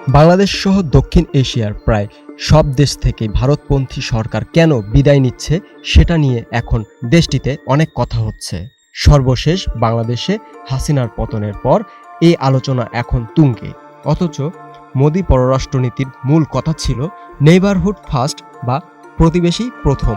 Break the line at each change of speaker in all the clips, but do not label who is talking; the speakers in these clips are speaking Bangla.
বাংলাদেশ সহ দক্ষিণ এশিয়ার প্রায় সব দেশ থেকে ভারতপন্থী সরকার কেন বিদায় নিচ্ছে সেটা নিয়ে এখন দেশটিতে অনেক কথা হচ্ছে। সর্বশেষ বাংলাদেশে হাসিনার পতনের পর এই আলোচনা এখন তুঙ্গে। অথচ মোদি পররাষ্ট্রনীতির মূল কথা ছিল নেইবারহুড ফার্স্ট বা প্রতিবেশী প্রথম।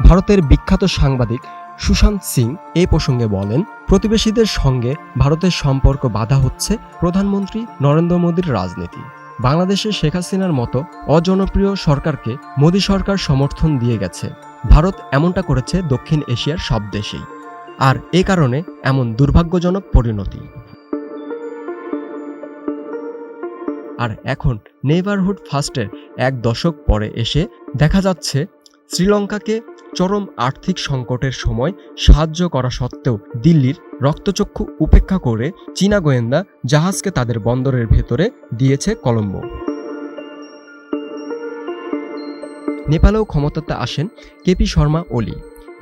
ভারতের বিখ্যাত সাংবাদিক সুশান্ত সিং এই প্রসঙ্গে বলেন, প্রতিবেশীদের সঙ্গে ভারতের সম্পর্ক বাধা হচ্ছে প্রধানমন্ত্রী নরেন্দ্র মোদীর রাজনীতি। বাংলাদেশে শেখ হাসিনার মতো অজনপ্রিয় সরকারকে মোদী সরকার সমর্থন দিয়ে গেছে। ভারত এমনটা করেছে দক্ষিণ এশিয়ার সব দেশেই, আর এ কারণে এমন দুর্ভাগ্যজনক পরিণতি। আর এখন নেইবারহুড ফার্স্টের এক দশক পরে এসে দেখা যাচ্ছে শ্রীলঙ্কাকে চরম আর্থিক সংকটের সময় সাহায্য করা সত্ত্বেও দিল্লির রক্তচক্ষু উপেক্ষা করে চীনা গোয়েন্দা জাহাজকে তাদের বন্দরের ভেতরে দিয়েছে কলম্বো। নেপালেও ক্ষমতাতে আসেন কেপি শর্মা ওলি,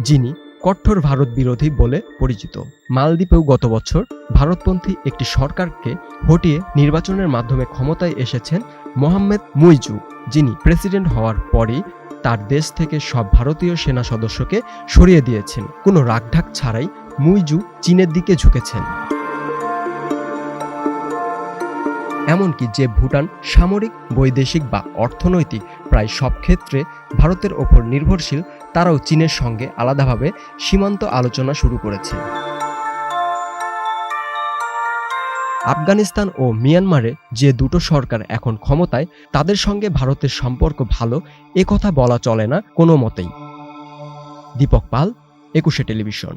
যিনি কঠোর ভারত বিরোধী বলে পরিচিত। মালদ্বীপেও গত বছর ভারতপন্থী একটি সরকারকে হটিয়ে নির্বাচনের মাধ্যমে ক্ষমতায় এসেছেন মোহাম্মদ মুইজু, যিনি প্রেসিডেন্ট হওয়ার পরই তার দেশ থেকে সব ভারতীয় সেনা সদস্যকে সরিয়ে দিয়েছেন। কোনো রাগঢাক ছাড়াই মুইজু চীনের দিকে ঝুঁকেছেন। এমনকি যে ভুটান সামরিক, বৈদেশিক বা অর্থনৈতিক প্রায় সব ক্ষেত্রে ভারতের ওপর নির্ভরশীল, তারাও চীনের সঙ্গে আলাদাভাবে সীমান্ত আলোচনা শুরু করেছে। আফগানিস্তান ও মিয়ানমারে যে দুটো সরকার এখন ক্ষমতায়, তাদের সঙ্গে ভারতের সম্পর্ক ভালো এ কথা বলা চলে না কোনো মতেই। দীপক পাল, 21 টেলিভিশন।